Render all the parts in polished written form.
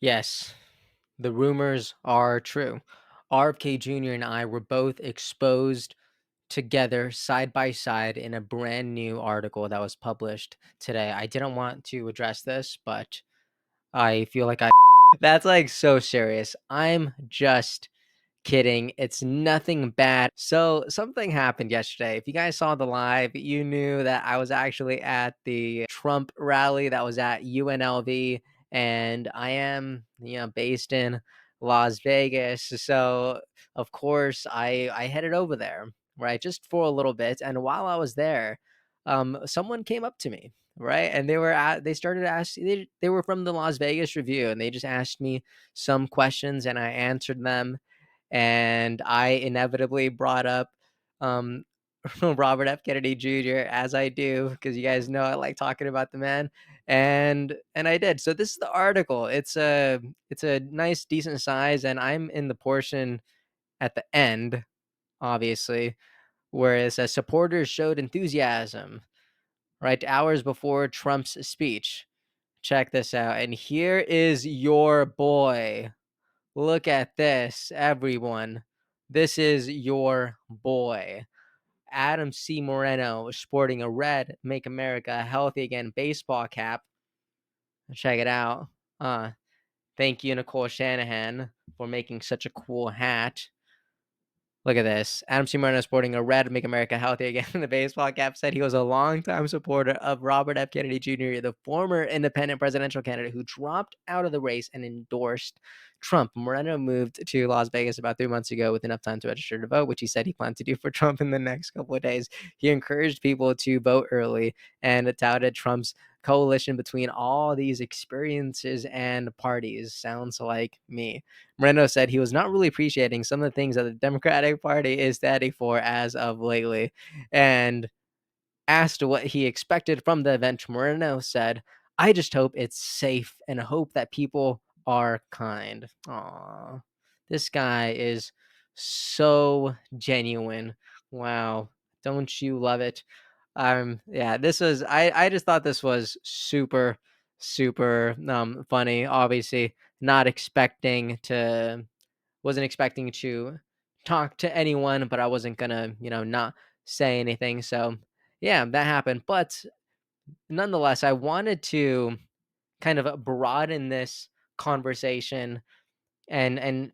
Yes, the rumors are true. RFK Jr. and I were both exposed together side by side in a brand new article that was published today. I didn't want to address this, but I feel like I that's like so serious. I'm just kidding. It's nothing bad. So, something happened yesterday. If you guys saw the live, you knew that I was actually at the Trump rally that was at UNLV, and I am, based in Las Vegas. So, of course, I headed over there, right, just for a little bit. And while I was there, someone came up to me, right, and they started asking. They were from the Las Vegas Review, and they just asked me some questions, and I answered them, and I inevitably brought up um, Robert F. Kennedy Jr. as I do, because you guys know I like talking about the man, and I did. So this is the article. It's a nice, decent size, and I'm in the portion at the end, obviously, where it says supporters showed enthusiasm right hours before Trump's speech. Check this out, and here is your boy. Look at this, everyone. This is your boy. Adam C. Moreno sporting a red Make America Healthy Again baseball cap. Check it out. Uh, Thank you, Nicole Shanahan, for making such a cool hat. Look at this. Adam C. Moreno sporting a red Make America Healthy Again in the baseball cap said he was a longtime supporter of Robert F. Kennedy Jr., the former independent presidential candidate who dropped out of the race and endorsed Trump. Moreno moved to Las Vegas about 3 months ago with enough time to register to vote, which he said he planned to do for Trump in the next couple of days. He encouraged people to vote early and touted Trump's coalition between all these experiences and parties. Sounds like me. Moreno said he was not really appreciating some of the things that the Democratic Party is standing for as of lately. And asked what he expected from the event, Moreno said, I just hope it's safe and hope that people are kind. Aw, this guy is so genuine. Wow. Don't you love it? Yeah, this was I just thought this was super, super funny. Obviously, not expecting to wasn't expecting to talk to anyone, but I wasn't gonna, not say anything. So yeah, that happened. But nonetheless, I wanted to kind of broaden this conversation and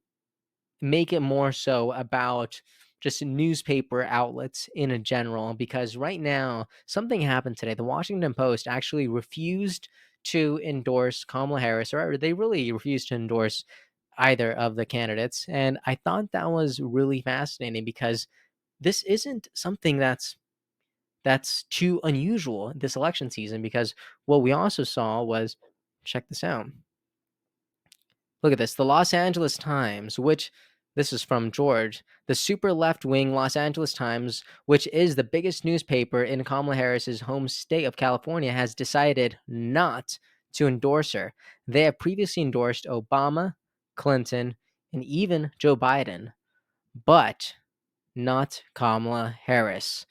make it more so about just newspaper outlets in a general, because right now something happened today. The Washington Post actually refused to endorse Kamala Harris, or they really refused to endorse either of the candidates. And I thought that was really fascinating because this isn't something that's too unusual this election season, because what we also saw was, check this out. Look at this. The Los Angeles Times, which this is from George, the super left wing Los Angeles Times, which is the biggest newspaper in Kamala Harris's home state of California, has decided not to endorse her. They have previously endorsed Obama, Clinton, and even Joe Biden, but not Kamala Harris.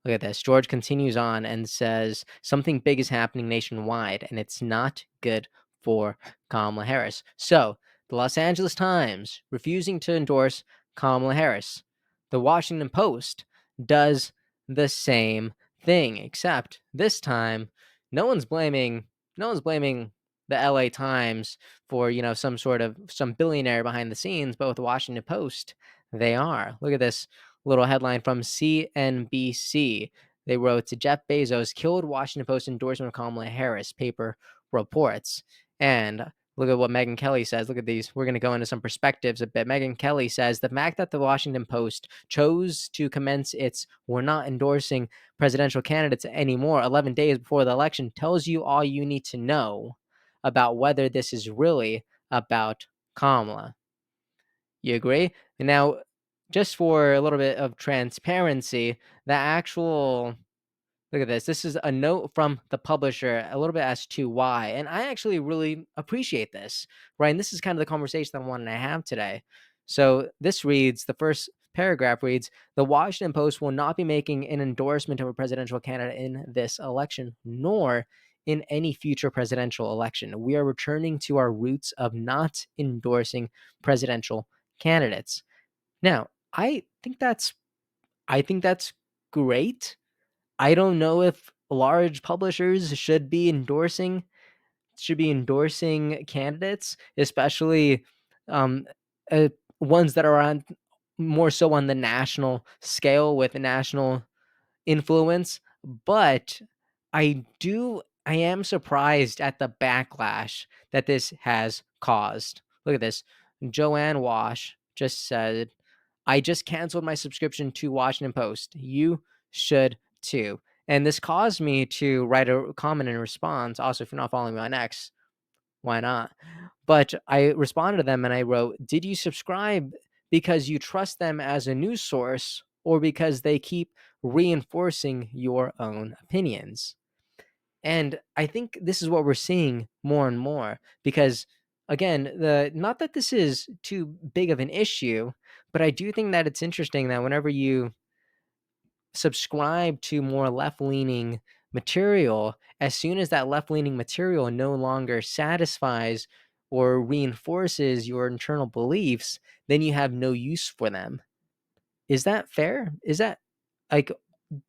Look at this. George continues on and says something big is happening nationwide, and it's not good for Kamala Harris. So, the Los Angeles Times refusing to endorse Kamala Harris. The Washington Post does the same thing, except this time, no one's blaming the LA Times for, some billionaire behind the scenes, but with the Washington Post, they are. Look at this little headline from CNBC. They wrote, Jeff Bezos killed Washington Post endorsement of Kamala Harris, paper reports. And look at what Megyn Kelly says. Look at these. We're going to go into some perspectives a bit. Megyn Kelly says the fact that the Washington Post chose to commence its "we're not endorsing presidential candidates anymore" 11 days before the election tells you all you need to know about whether this is really about Kamala. You agree? Now, just for a little bit of transparency, the actual look at this. This is a note from the publisher, a little bit as to why. And I actually really appreciate this, right? And this is kind of the conversation that I wanted to have today. So this reads, the first paragraph reads, the Washington Post will not be making an endorsement of a presidential candidate in this election, nor in any future presidential election. We are returning to our roots of not endorsing presidential candidates. Now, I think that's great. I don't know if large publishers should be endorsing candidates, especially um, uh, ones that are on more so on the national scale with national influence. But I am surprised at the backlash that this has caused. Look at this. Joanne Wash just said, I just canceled my subscription to Washington Post. You should too. And this caused me to write a comment in response. Also, if you're not following me on X, why not? But I responded to them and I wrote, did you subscribe because you trust them as a news source or because they keep reinforcing your own opinions? And I think this is what we're seeing more and more because again, the not that this is too big of an issue, but I do think that it's interesting that whenever you subscribe to more left-leaning material, as soon as that left-leaning material no longer satisfies or reinforces your internal beliefs, then you have no use for them. Is that fair? Is that like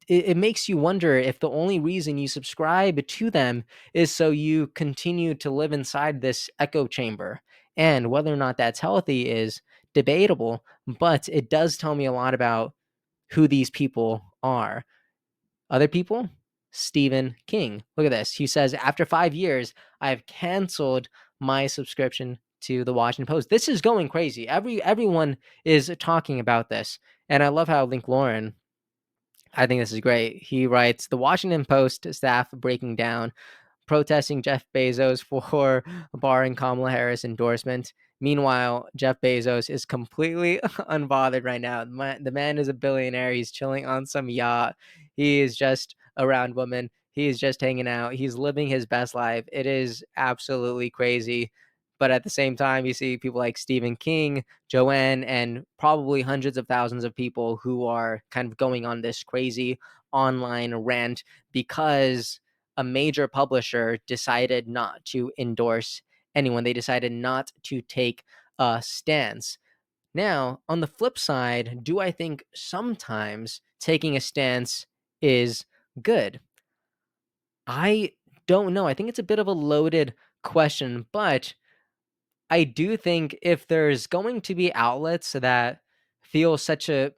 it makes you wonder if the only reason you subscribe to them is so you continue to live inside this echo chamber. And whether or not that's healthy is debatable, but it does tell me a lot about who these people are. Other people? Stephen King. Look at this. He says, after 5 years, I've canceled my subscription to the Washington Post. This is going crazy. Everyone is talking about this. And I love how Link Lauren, I think this is great. He writes, the Washington Post staff breaking down protesting Jeff Bezos for barring Kamala Harris endorsement. Meanwhile, Jeff Bezos is completely unbothered right now. The man is a billionaire. He's chilling on some yacht. He is just around women. He's just hanging out. He's living his best life. It is absolutely crazy. But at the same time, you see people like Stephen King, Joanne, and probably hundreds of thousands of people who are kind of going on this crazy online rant because a major publisher decided not to endorse anyone. They decided not to take a stance. Now, on the flip side, do I think sometimes taking a stance is good? I don't know. I think it's a bit of a loaded question, but I do think if there's going to be outlets that feel such a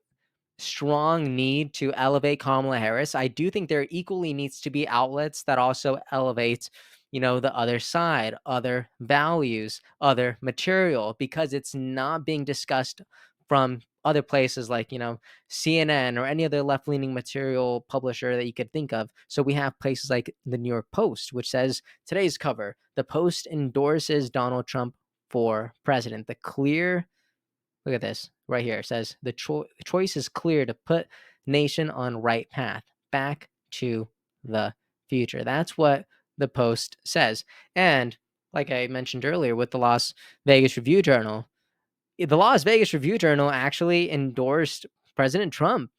strong need to elevate Kamala Harris, I do think there equally needs to be outlets that also elevate, the other side, other values, other material, because it's not being discussed from other places like, CNN or any other left leaning material publisher that you could think of. So we have places like the New York Post, which says today's cover, the Post endorses Donald Trump for president. Look at this right here. It says the choice is clear to put nation on right path, back to the future. That's what the Post says. And like I mentioned earlier with the Las Vegas Review Journal, the Las Vegas Review Journal actually endorsed President Trump.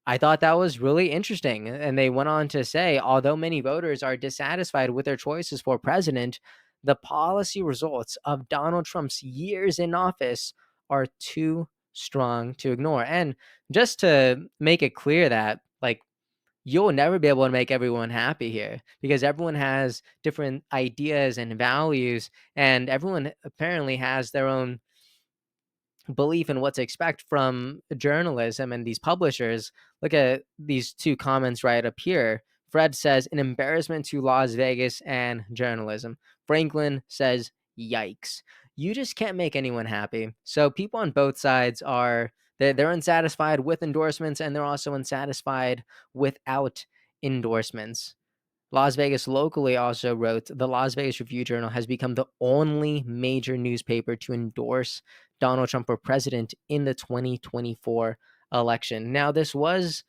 I thought that was really interesting. And they went on to say, although many voters are dissatisfied with their choices for president, the policy results of Donald Trump's years in office are too strong to ignore. And just to make it clear that, like, you'll never be able to make everyone happy here because everyone has different ideas and values, and everyone apparently has their own belief in what to expect from journalism and these publishers. Look at these two comments right up here. Fred says, an embarrassment to Las Vegas and journalism. Franklin says, yikes. You just can't make anyone happy. So people on both sides they're unsatisfied with endorsements and they're also unsatisfied without endorsements. Las Vegas locally also wrote, the Las Vegas Review Journal has become the only major newspaper to endorse Donald Trump for president in the 2024 election. Now, this was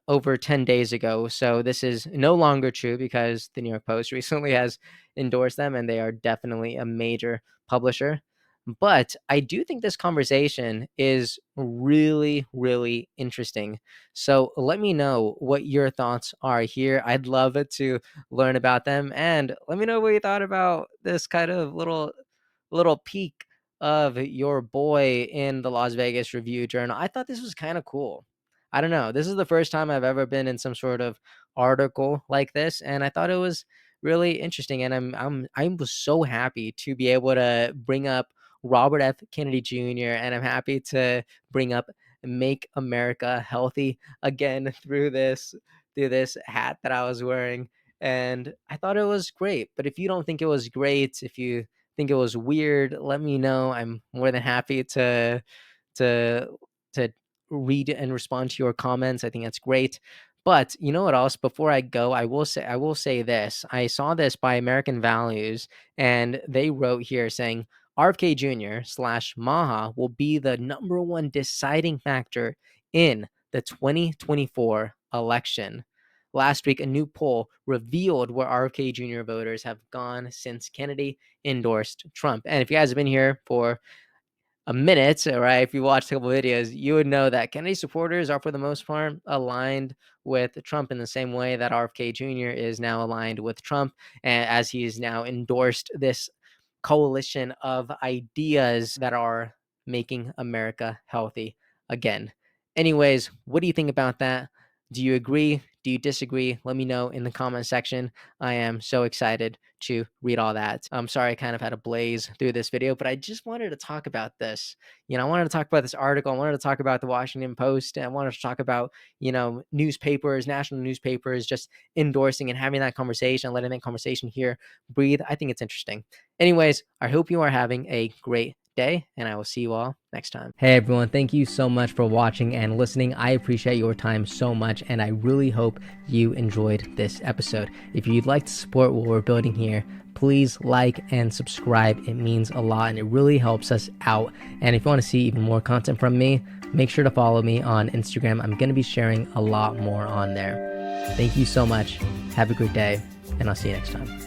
over 10 days ago, so this is no longer true because the New York Post recently has endorsed them and they are definitely a major publisher. But I do think this conversation is really, really interesting. So let me know what your thoughts are here. I'd love it to learn about them, and let me know what you thought about this kind of little peek of your boy in the Las Vegas Review Journal. I thought this was kind of cool. I don't know. This is the first time I've ever been in some sort of article like this, and I thought it was really interesting. And I was so happy to be able to bring up Robert F. Kennedy Jr. and I'm happy to bring up "Make America Healthy" again through this hat that I was wearing, and I thought it was great. But if you don't think it was great, if you think it was weird, let me know. I'm more than happy to to read and respond to your comments. I think that's great. But you know what else? Before I go, I will say this. I saw this by American Values, and they wrote here saying RFK Jr. slash Maha will be the number one deciding factor in the 2024 election. Last week, a new poll revealed where RFK Jr. voters have gone since Kennedy endorsed Trump. And if you guys have been here for a minute, right? If you watched a couple videos, you would know that Kennedy supporters are, for the most part, aligned with Trump in the same way that RFK Jr. is now aligned with Trump, and as he is now endorsed this coalition of ideas that are making America healthy again. Anyways, what do you think about that? Do you agree? Do you disagree? Let me know in the comment section. I am so excited to read all that. I'm sorry I kind of had a blaze through this video, but I just wanted to talk about this. I wanted to talk about this article. I wanted to talk about the Washington Post. And I wanted to talk about, newspapers, national newspapers, just endorsing and having that conversation, letting that conversation here breathe. I think it's interesting. Anyways, I hope you are having a great day, and I will see you all next time. Hey everyone, thank you so much for watching and listening. I appreciate your time so much, and I really hope you enjoyed this episode. If you'd like to support what we're building here, please like and subscribe. It means a lot and it really helps us out. And if you want to see even more content from me, make sure to follow me on Instagram. I'm going to be sharing a lot more on there. Thank you so much. Have a great day, and I'll see you next time.